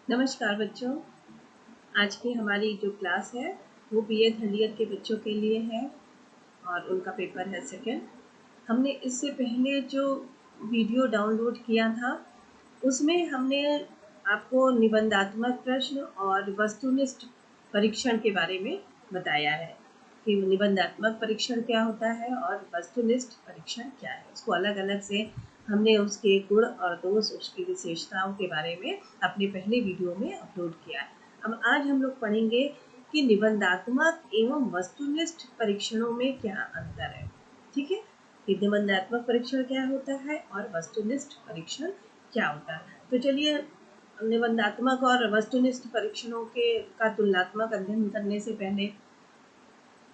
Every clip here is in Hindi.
नमस्कार बच्चों। आज की हमारी जो क्लास है वो बीए थर्ड ईयर के बच्चों के लिए है और उनका पेपर है सेकंड। हमने इससे पहले जो वीडियो डाउनलोड किया था उसमें हमने आपको निबंधात्मक प्रश्न और वस्तुनिष्ठ परीक्षण के बारे में बताया है कि निबंधात्मक परीक्षण क्या होता है और वस्तुनिष्ठ परीक्षण क्या है। उसको अलग अलग से हमने उसके गुण और दोष, उसकी विशेषताओं के बारे में अपने पहले वीडियो में अपलोड किया है। अब आज हम लोग पढ़ेंगे कि निबंधात्मक एवं वस्तुनिष्ठ परीक्षणों में क्या अंतर है। ठीक है, कि निबंधात्मक परीक्षण क्या होता है और वस्तुनिष्ठ परीक्षण क्या होता है। तो चलिए, निबंधात्मक और वस्तुनिष्ठ परीक्षणों के का तुलनात्मक अध्ययन करने से पहले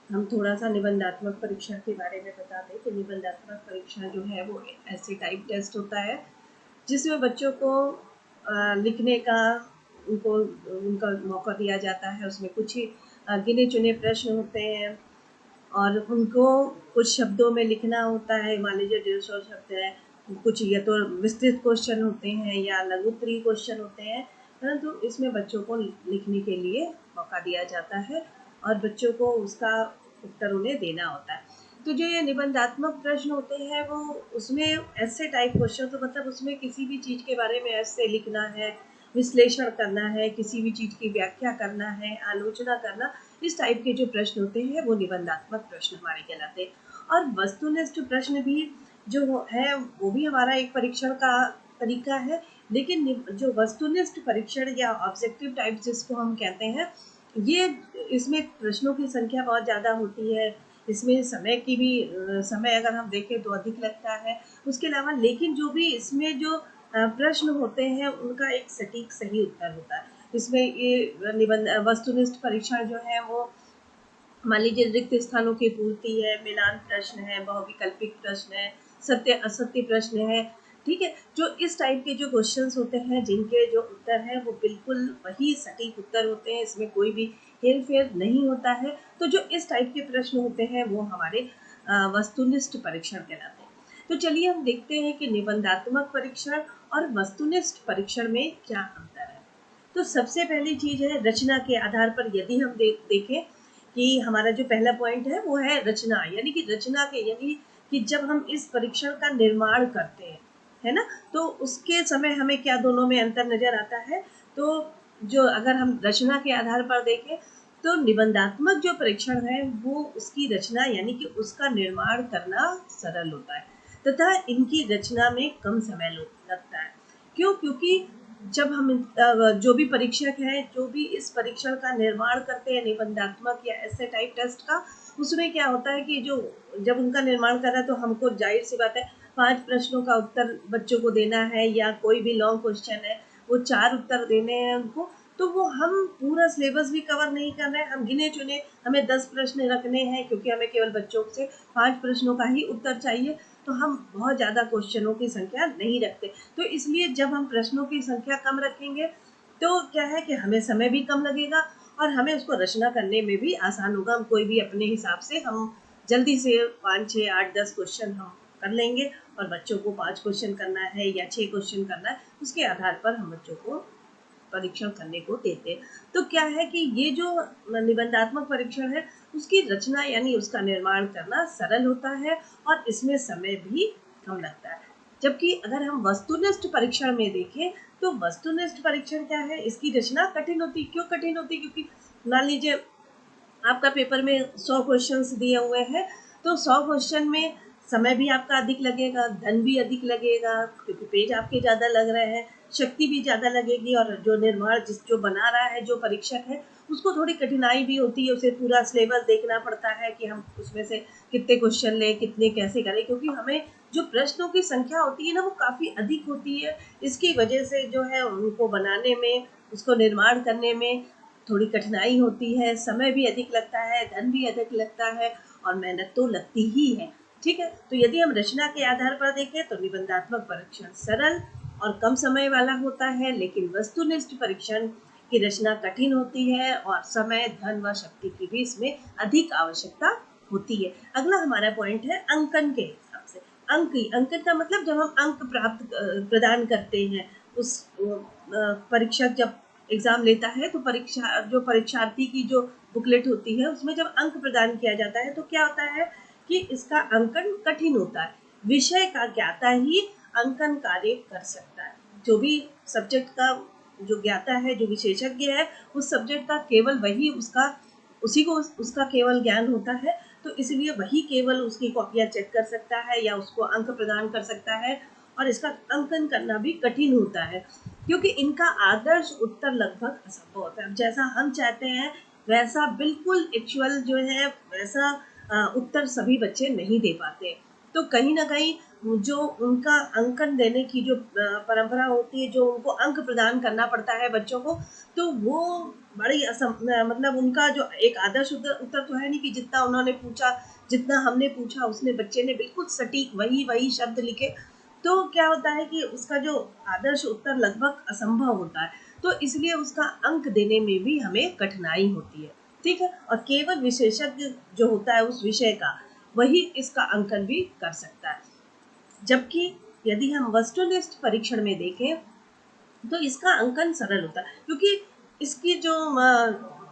हम थोड़ा सा निबंधात्मक परीक्षण के बारे में बता दें कि निबंधात्मक परीक्षण जो है वो ऐसे टाइप टेस्ट होता है जिसमें बच्चों को लिखने का उनका मौका दिया जाता है। उसमें कुछ ही गिने चुने प्रश्न होते हैं और उनको कुछ शब्दों में लिखना होता है। मान लीजिए 150 शब्द है, कुछ या तो विस्तृत क्वेश्चन होते हैं या लघुत्तरीय क्वेश्चन होते हैं, परंतु इसमें बच्चों को लिखने के लिए मौका दिया जाता है और बच्चों को उसका उत्तर उन्हें देना होता है। तो जो ये निबंधात्मक प्रश्न होते हैं वो उसमें ऐसे टाइप क्वेश्चन, तो मतलब उसमें किसी भी चीज़ के बारे में ऐसे लिखना है, विश्लेषण करना है, किसी भी चीज़ की व्याख्या करना है, आलोचना करना, इस टाइप के जो प्रश्न होते हैं वो निबंधात्मक प्रश्न हमारे कहलाते हैं। और वस्तुनिष्ठ प्रश्न भी जो है वो भी हमारा एक परीक्षण का तरीका है, लेकिन जो वस्तुनिष्ठ परीक्षण या ऑब्जेक्टिव टाइप जिसको हम कहते हैं, ये इसमें प्रश्नों की संख्या बहुत ज़्यादा होती है। इसमें समय की भी समय अगर हम देखें तो अधिक लगता है। उसके अलावा लेकिन जो भी इसमें जो प्रश्न होते हैं उनका एक सटीक सही उत्तर होता है। इसमें ये निबंध वस्तुनिष्ठ परीक्षण जो है वो मान लीजिए रिक्त स्थानों की पूर्ति है, मिलान प्रश्न है, बहुविकल्पिक प्रश्न है, सत्य असत्य प्रश्न है। ठीक है, जो इस टाइप के जो क्वेश्चंस होते हैं जिनके जो उत्तर है वो बिल्कुल वही सटीक उत्तर होते हैं, इसमें कोई भी हेर फेर नहीं होता है। तो जो इस टाइप के प्रश्न होते हैं वो हमारे वस्तुनिष्ठ परीक्षण कहलाते हैं। तो चलिए हम देखते हैं कि निबंधात्मक परीक्षण और वस्तुनिष्ठ परीक्षण में क्या अंतर है। तो सबसे पहली चीज है रचना के आधार पर। यदि हम देखें कि हमारा जो पहला पॉइंट है वो है रचना, यानी कि रचना के यानी कि जब हम इस परीक्षण का निर्माण करते हैं, है ना, तो उसके समय हमें क्या दोनों में अंतर नजर आता है। तो जो अगर हम रचना के आधार पर देखें तो निबंधात्मक जो परीक्षण है वो उसकी रचना यानी कि उसका निर्माण करना सरल होता है तथा इनकी रचना में कम समय लगता है। क्यों? क्योंकि जब हम जो भी परीक्षक हैं जो भी इस परीक्षण का निर्माण करते हैं निबंधात्मक या ऐसे टाइप टेस्ट का, उसमें क्या होता है कि जो जब उनका निर्माण कर रहा है तो हमको जाहिर सी बात है 5 प्रश्नों का उत्तर बच्चों को देना है, या कोई भी लॉन्ग क्वेश्चन है वो 4 उत्तर देने हैं उनको। तो वो हम पूरा सिलेबस भी कवर नहीं कर रहे हैं, हम गिने चुने हमें 10 प्रश्न रखने हैं क्योंकि हमें केवल बच्चों से 5 प्रश्नों का ही उत्तर चाहिए। तो हम बहुत ज़्यादा क्वेश्चनों की संख्या नहीं रखते। तो इसलिए जब हम प्रश्नों की संख्या कम रखेंगे तो क्या है कि हमें समय भी कम लगेगा और हमें उसको रचना करने में भी आसान होगा। हम कोई भी अपने हिसाब से हम जल्दी से 5, 6, 8, 10 क्वेश्चन हम कर लेंगे और बच्चों को 5 क्वेश्चन करना है या 6 क्वेश्चन करना है, उसके आधार पर हम बच्चों को परीक्षण करने को देते हैं। तो क्या है कि ये जो निबंधात्मक परीक्षण है उसकी रचना यानी उसका निर्माण करना सरल होता है और इसमें समय भी कम लगता है। जबकि अगर हम वस्तुनिष्ठ परीक्षण में देखें तो वस्तुनिष्ठ परीक्षण क्या है, इसकी रचना कठिन होती। क्यों कठिन होती? क्योंकि मान लीजिए आपका पेपर में 100 क्वेश्चंस दिए हुए हैं, तो 100 क्वेश्चन में समय भी आपका अधिक लगेगा, धन भी अधिक लगेगा क्योंकि पेज आपके ज़्यादा लग रहे हैं, शक्ति भी ज़्यादा लगेगी और जो निर्माण जो बना रहा है जो परीक्षक है उसको थोड़ी कठिनाई भी होती है। उसे पूरा सिलेबस देखना पड़ता है कि हम उसमें से कितने क्वेश्चन लें, कितने कैसे करें, क्योंकि हमें जो प्रश्नों की संख्या होती है ना वो काफ़ी अधिक होती है। इसकी वजह से जो है उनको बनाने में, उसको निर्माण करने में थोड़ी कठिनाई होती है, समय भी अधिक लगता है, धन भी अधिक लगता है और मेहनत तो लगती ही है। ठीक है, तो यदि हम रचना के आधार पर देखें तो निबंधात्मक परीक्षण सरल और कम समय वाला होता है, लेकिन वस्तुनिष्ठ परीक्षण की रचना कठिन होती है और समय, धन व शक्ति की भी इसमें अधिक आवश्यकता होती है। अगला हमारा पॉइंट है अंकन के हिसाब से। अंकन का मतलब जब हम अंक प्राप्त प्रदान करते हैं, उस परीक्षक जब एग्जाम लेता है तो परीक्षार्थी की जो बुकलेट होती है उसमें जब अंक प्रदान किया जाता है तो क्या होता है कि इसका अंकन कठिन होता है। विषय का ज्ञाता ही अंकन कार्य कर सकता है। जो भी सब्जेक्ट का जो ज्ञाता है, जो विशेषज्ञ है, उस सब्जेक्ट का केवल वही उसी को उसका केवल ज्ञान होता है, तो इसलिए वही केवल उसकी कॉपियां चेक कर सकता है या उसको अंक प्रदान कर सकता है। और इसका अंकन करना भी कठिन होता है क्योंकि इनका आदर्श उत्तर लगभग असंभव होता है। जैसा हम चाहते हैं वैसा बिल्कुल एक्चुअल जो है वैसा उत्तर सभी बच्चे नहीं दे पाते। तो कहीं ना कहीं जो उनका अंकन देने की जो परंपरा होती है, जो उनको अंक प्रदान करना पड़ता है बच्चों को, तो वो बड़ी मतलब उनका जो एक आदर्श उत्तर तो है नहीं कि जितना उन्होंने पूछा, जितना हमने पूछा उसने बच्चे ने बिल्कुल सटीक वही शब्द लिखे। तो क्या होता है कि उसका जो आदर्श उत्तर लगभग असंभव होता है, तो इसलिए उसका अंक देने में भी हमें कठिनाई होती है। ठीक है, और केवल विशेषज्ञ जो होता है उस विषय का, वही इसका अंकन भी कर सकता है। जबकि यदि हम वस्तुनिष्ठ परीक्षण में देखें तो इसका अंकन सरल होता है क्योंकि इसकी जो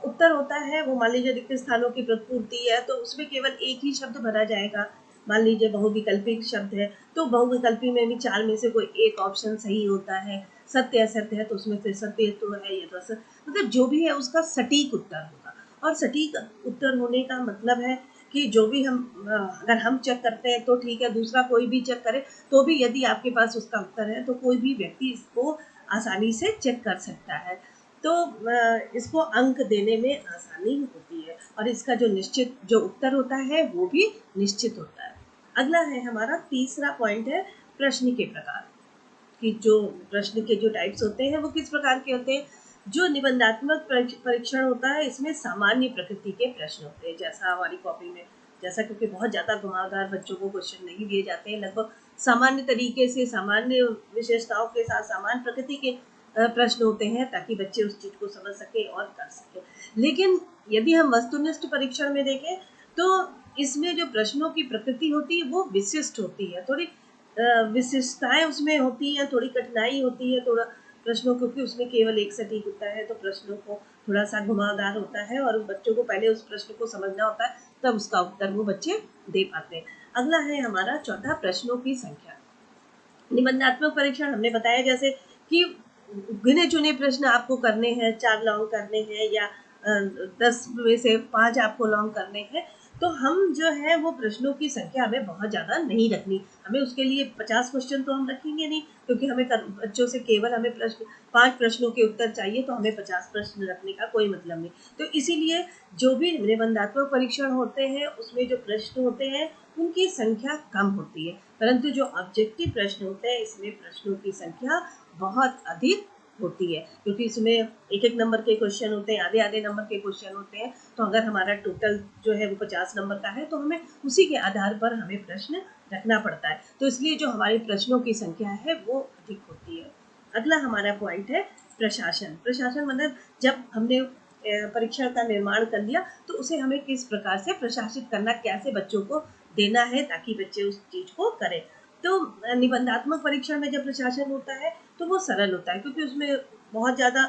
उत्तर होता है वो मान लीजिए रिक्त स्थानों की प्रतिपूर्ति है तो उसमें केवल एक ही शब्द भरा जाएगा। मान लीजिए बहुविकल्पिक शब्द है तो बहुविकल्पी में भी 4 में से कोई एक ऑप्शन सही होता है। सत्य असत्य है तो उसमें से सत्य तो है, ये तो असत्य, मतलब जो भी है उसका सटीक उत्तर होगा। और सटीक उत्तर होने का मतलब है कि जो भी हम अगर हम चेक करते हैं तो ठीक है, दूसरा कोई भी चेक करे तो भी यदि आपके पास उसका उत्तर है तो कोई भी व्यक्ति इसको आसानी से चेक कर सकता है। तो इसको अंक देने में आसानी होती है और इसका जो निश्चित जो उत्तर होता है वो भी निश्चित होता है। अगला है हमारा तीसरा पॉइंट है प्रश्न के प्रकार, कि जो प्रश्न के जो टाइप्स होते हैं वो किस प्रकार के होते हैं। जो निबंधात्मक परीक्षण होता है इसमें सामान्य प्रकृति के प्रश्न होते हैं, जैसा हमारी कॉपी में, जैसा क्योंकि बहुत ज़्यादा घुमावदार बच्चों को क्वेश्चन नहीं दिए जाते हैं, लगभग सामान्य तरीके से सामान्य विशेषताओं के साथ सामान्य प्रकृति के प्रश्न होते हैं ताकि बच्चे उस चीज़ को समझ सके और कर सके। लेकिन यदि हम वस्तुनिष्ठ परीक्षण में देखें तो इसमें जो प्रश्नों की प्रकृति होती है वो विशिष्ट होती है, थोड़ी विशिष्टताएं उसमें होती हैं, थोड़ी कठिनाई होती है थोड़ा प्रश्नों, क्योंकि उसमें केवल एक सटीक होता है तो प्रश्नों को थोड़ा सा घुमावदार होता है और बच्चों को पहले उस प्रश्न को समझना होता है तब उसका उत्तर वो बच्चे दे पाते हैं। अगला है हमारा चौथा प्रश्नों की संख्या। निबंधात्मक परीक्षण हमने बताया जैसे कि गिने चुने प्रश्न आपको करने हैं, 4 लॉन्ग करने हैं या 10 में से 5 आपको लॉन्ग करने हैं, तो हम जो है वो प्रश्नों की संख्या हमें बहुत ज़्यादा नहीं रखनी। हमें उसके लिए 50 क्वेश्चन तो हम रखेंगे नहीं, क्योंकि हमें बच्चों से केवल हमें 5 प्रश्नों के उत्तर चाहिए, तो हमें 50 प्रश्न रखने का कोई मतलब नहीं। तो इसीलिए जो भी निबंधात्मक परीक्षण होते हैं उसमें जो प्रश्न होते हैं उनकी संख्या कम होती है, परंतु जो ऑब्जेक्टिव प्रश्न होते हैं इसमें प्रश्नों की संख्या बहुत अधिक होती है, क्योंकि इसमें एक एक नंबर के क्वेश्चन होते हैं, आधे आधे नंबर के क्वेश्चन होते हैं। तो अगर हमारा टोटल जो है वो 50 नंबर का है तो हमें उसी के आधार पर हमें प्रश्न रखना पड़ता है, तो इसलिए जो हमारी प्रश्नों की संख्या है वो अधिक होती है। अगला हमारा पॉइंट है प्रशासन। प्रशासन मतलब जब हमने परीक्षण का निर्माण कर लिया तो उसे हमें किस प्रकार से प्रशासित करना, कैसे बच्चों को देना है ताकि बच्चे उस चीज को करें। तो निबंधात्मक परीक्षण में जब प्रशासन होता है तो वो सरल होता है, क्योंकि उसमें बहुत ज़्यादा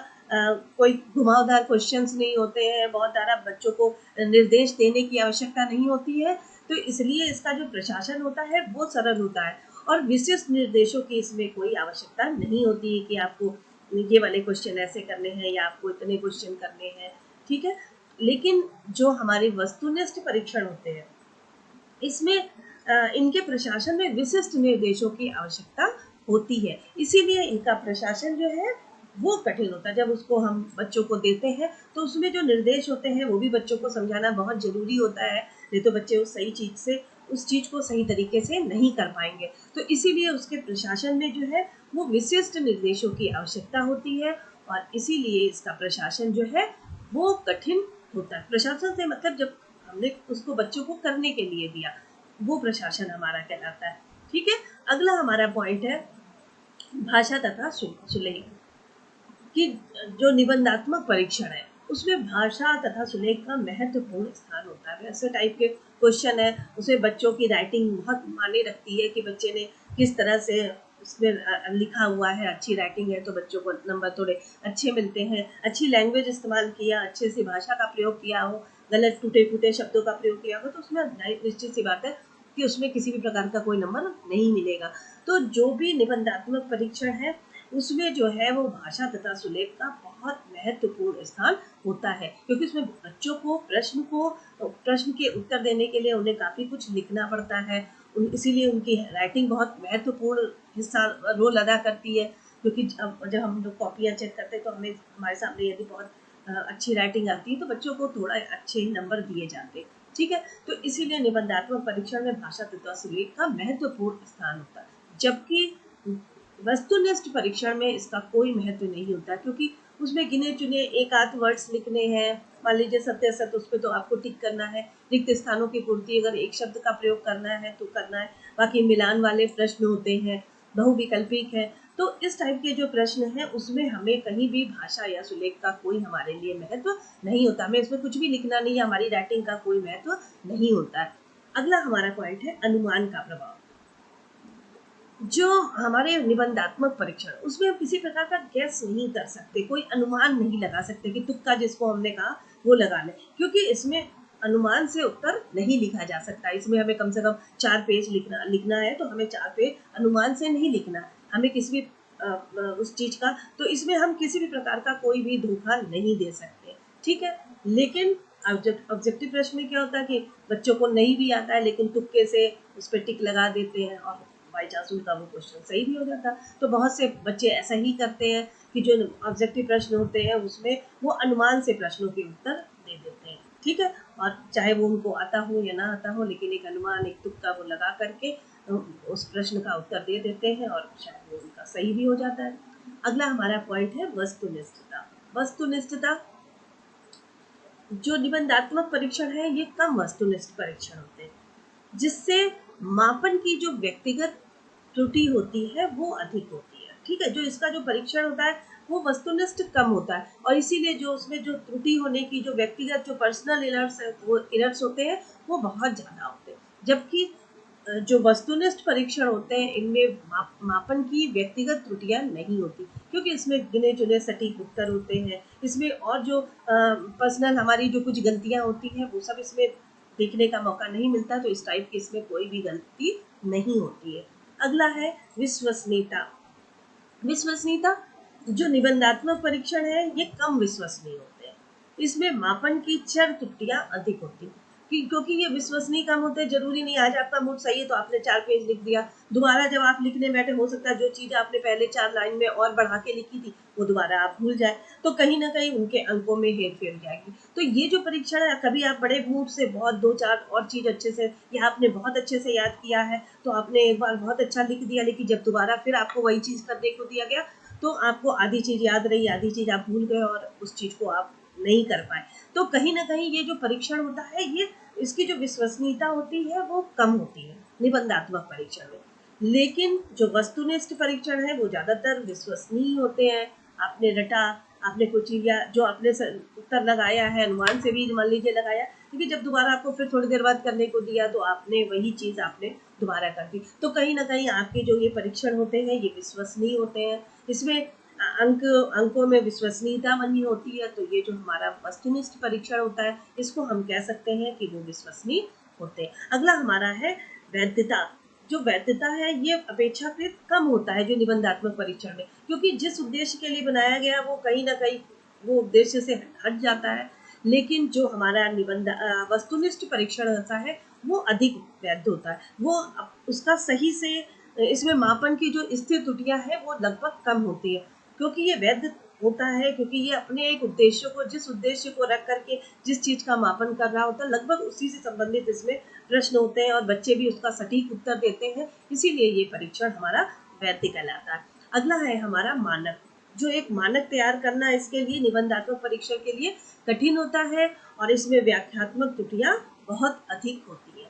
कोई घुमावदार क्वेश्चंस नहीं होते हैं, बहुत ज़्यादा बच्चों को निर्देश देने की आवश्यकता नहीं होती है, तो इसलिए इसका जो प्रशासन होता है वो सरल होता है। और विशिष्ट निर्देशों की इसमें कोई आवश्यकता नहीं होती है कि आपको ये वाले क्वेश्चन ऐसे करने हैं या आपको इतने क्वेश्चन करने हैं, ठीक है। लेकिन जो हमारे वस्तुनिष्ठ परीक्षण होते हैं इसमें इनके प्रशासन में विशिष्ट निर्देशों की आवश्यकता होती है, इसीलिए इनका प्रशासन जो है वो कठिन होता है। जब उसको हम बच्चों को देते हैं तो उसमें जो निर्देश होते हैं वो भी बच्चों को समझाना बहुत जरूरी होता है, नहीं तो बच्चे उस चीज को सही तरीके से नहीं कर पाएंगे। तो इसीलिए उसके प्रशासन में जो है वो विशिष्ट निर्देशों की आवश्यकता होती है और इसीलिए इसका प्रशासन जो है वो कठिन होता है। प्रशासन से मतलब जब हमने उसको बच्चों को करने के लिए दिया वो प्रशासन हमारा कहलाता है, ठीक है। अगला हमारा पॉइंट है भाषा तथा सुलेख, कि जो निबंधात्मक परीक्षण है उसमें भाषा तथा सुलेख का महत्वपूर्ण स्थान होता है। ऐसे टाइप के क्वेश्चन है उसमें बच्चों की राइटिंग बहुत मायने रखती है कि बच्चे ने किस तरह से उसमें लिखा हुआ है, अच्छी राइटिंग है तो बच्चों को नंबर थोड़े अच्छे मिलते हैं। अच्छी लैंग्वेज इस्तेमाल किया, अच्छे से भाषा का प्रयोग किया हो, गलत टूटे फूटे शब्दों का प्रयोग किया हो तो उसमें निश्चित सी बात है कि उसमें किसी भी प्रकार का कोई नंबर नहीं मिलेगा। तो जो भी निबंधात्मक परीक्षण है उसमें जो है वो भाषा तथा सुलेख का बहुत महत्वपूर्ण स्थान होता है, क्योंकि उसमें बच्चों को प्रश्न के उत्तर देने के लिए उन्हें काफ़ी कुछ लिखना पड़ता है। इसीलिए उनकी राइटिंग बहुत महत्वपूर्ण हिस्सा रोल अदा करती है, क्योंकि जब हम लोग कॉपियाँ चेक करते हैं तो हमारे सामने यदि बहुत अच्छी राइटिंग आती है तो बच्चों को थोड़ा अच्छे नंबर दिए जाते हैं। ठीक है, तो इसीलिए निबंधात्मक परीक्षण में भाषा तथा सुलेख का महत्वपूर्ण स्थान होता है, जबकि वस्तुनिष्ठ परीक्षण में इसका कोई महत्व नहीं होता, क्योंकि उसमें गिने चुने एक आध वर्ड्स लिखने हैं। मान लीजिए सत्य असत्य, उस पर तो आपको टिक करना है। रिक्त स्थानों की पूर्ति अगर एक शब्द का प्रयोग करना है तो करना है। बाकी मिलान वाले प्रश्न होते हैं, बहुविकल्पिक है। तो इस टाइप के जो प्रश्न हैं उसमें हमें कहीं भी भाषा या सुलेख का कोई हमारे लिए महत्व नहीं होता। हमें इसमें कुछ भी लिखना नहीं है, हमारी राइटिंग का कोई महत्व नहीं होता है। अगला हमारा पॉइंट है अनुमान का प्रभाव। जो हमारे निबंधात्मक परीक्षण, उसमें हम किसी प्रकार का गैस नहीं कर सकते, कोई अनुमान नहीं लगा सकते कि तुक्का जिसको हमने कहा वो लगा लें, क्योंकि इसमें अनुमान से उत्तर नहीं लिखा जा सकता। इसमें हमें कम से कम 4 पेज लिखना है तो हमें 4 पेज अनुमान से नहीं लिखना, हमें किसी भी उस चीज का, तो इसमें हम किसी भी प्रकार का कोई भी धोखा नहीं दे सकते। ठीक है, लेकिन ऑब्जेक्टिव प्रश्न में क्या होता है कि बच्चों को नहीं भी आता है लेकिन तुक्के से उस पर टिक लगा देते हैं और बाई चांस उनका वो क्वेश्चन सही भी हो जाता। तो बहुत से बच्चे ऐसा ही करते हैं कि जो ऑब्जेक्टिव प्रश्न होते हैं उसमें वो अनुमान से प्रश्नों के उत्तर दे देते हैं। ठीक है, और चाहे वो उनको आता हो या ना आता हो, लेकिन एक अनुमान, एक तुक्का वो लगा करके उस प्रश्न का उत्तर दे देते हैं और शायद वो उनका सही भी हो जाता है। अगला हमारा पॉइंट है वस्तुनिष्ठता। वस्तुनिष्ठता, जो निबंधात्मक परीक्षण है ये कम वस्तुनिष्ठ परीक्षण होते हैं, जिससे मापन की जो व्यक्तिगत त्रुटि होती है वो अधिक होती है। ठीक है, जो इसका जो परीक्षण होता है वो वस्तुनिष्ठ कम होता है, और इसीलिए जो उसमें जो त्रुटि होने की जो व्यक्तिगत जो पर्सनल एरर्स होते हैं वो बहुत ज्यादा होते हैं। जबकि जो वस्तुनिष्ठ परीक्षण होते हैं इनमें मापन की व्यक्तिगत त्रुटियां नहीं होती, क्योंकि इसमें गिने चुने सटीक उत्तर होते हैं। इसमें और जो पर्सनल हमारी जो कुछ गलतियां होती हैं वो सब इसमें देखने का मौका नहीं मिलता, तो इस टाइप की इसमें कोई भी गलती नहीं होती है। अगला है विश्वसनीयता। विश्वसनीयता, जो निबंधात्मक परीक्षण है ये कम विश्वसनीय होते हैं। इसमें मापन की चर त्रुटियां अधिक होती हैं, क्योंकि ये विश्वसनीय कम होते हैं। जरूरी नहीं आज आपका मूड सही है तो आपने 4 पेज लिख दिया, दोबारा जब आप लिखने बैठे हो सकता है जो चीज आपने पहले 4 लाइन में और बढ़ा के लिखी थी वो दोबारा आप भूल जाए, तो कहीं ना कहीं उनके अंकों में हेरफेर हो जाएगी। तो ये जो परीक्षण है, कभी आप बड़े मूड से बहुत 2-4 और चीज अच्छे से या आपने बहुत अच्छे से याद किया है तो आपने एक बार बहुत अच्छा लिख दिया, लेकिन जब दोबारा फिर आपको वही चीज करने को दिया गया तो आपको आधी चीज याद रही, आधी चीज आप भूल गए और उस चीज को आप नहीं कर पाए। तो कहीं ना कहीं ये जो परीक्षण होता है ये इसकी जो विश्वसनीयता होती है वो कम होती है निबंधात्मक परीक्षण में। लेकिन जो वस्तुनिष्ठ परीक्षण है वो ज्यादातर विश्वसनीय होते हैं। आपने रटा, आपने कोई चीज या जो आपने उत्तर लगाया है अनुमान से भी मान लीजिए लगाया, क्योंकि जब दोबारा आपको फिर थोड़ी देर बाद करने को दिया तो आपने वही चीज आपने दोबारा कर दी। तो कहीं ना कहीं आपके जो ये परीक्षण होते हैं ये विश्वसनीय होते हैं। इसमें अंकों में विश्वसनीयता बनी होती है, तो ये जो हमारा वस्तुनिष्ठ परीक्षण होता है इसको हम कह सकते हैं कि वो विश्वसनीय होते हैं। अगला हमारा है वैधता। जो वैधता है ये अपेक्षाकृत कम होता है जो निबंधात्मक परीक्षण में, क्योंकि जिस उद्देश्य के लिए बनाया गया वो कहीं ना कहीं वो उद्देश्य से हट जाता है। लेकिन जो हमारा वस्तुनिष्ठ परीक्षण होता है वो अधिक वैध होता है। वो उसका सही से इसमें मापन की जो स्थिर त्रुटियां हैं वो लगभग कम होती है, क्योंकि ये वैध होता है, क्योंकि ये अपने एक उद्देश्य को, जिस उद्देश्य को रख करके जिस चीज का मापन कर रहा होता है लगभग उसी से संबंधित इसमें प्रश्न होते हैं और बच्चे भी उसका सटीक उत्तर देते हैं, इसीलिए ये परीक्षण हमारा वैध कहलाता है। अगला है हमारा मानक। जो एक मानक तैयार करना इसके लिए निबंधात्मक परीक्षण के लिए कठिन होता है और इसमें व्याख्यात्मक त्रुटियां बहुत अधिक होती है।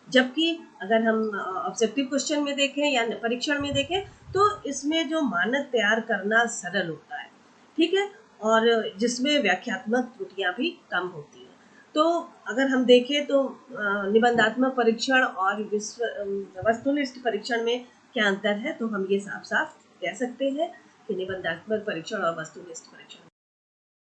जबकि अगर हम ऑब्जेक्टिव क्वेश्चन में देखें या परीक्षण में देखें तो इसमें जो मानक तैयार करना सरल होता है। ठीक है, और जिसमें व्याख्यात्मक त्रुटियां भी कम होती हैं। तो अगर हम देखें तो निबंधात्मक परीक्षण और वस्तुनिष्ठ परीक्षण में क्या अंतर है, तो हम ये साफ साफ कह सकते हैं कि निबंधात्मक परीक्षण और वस्तुनिष्ठ परीक्षण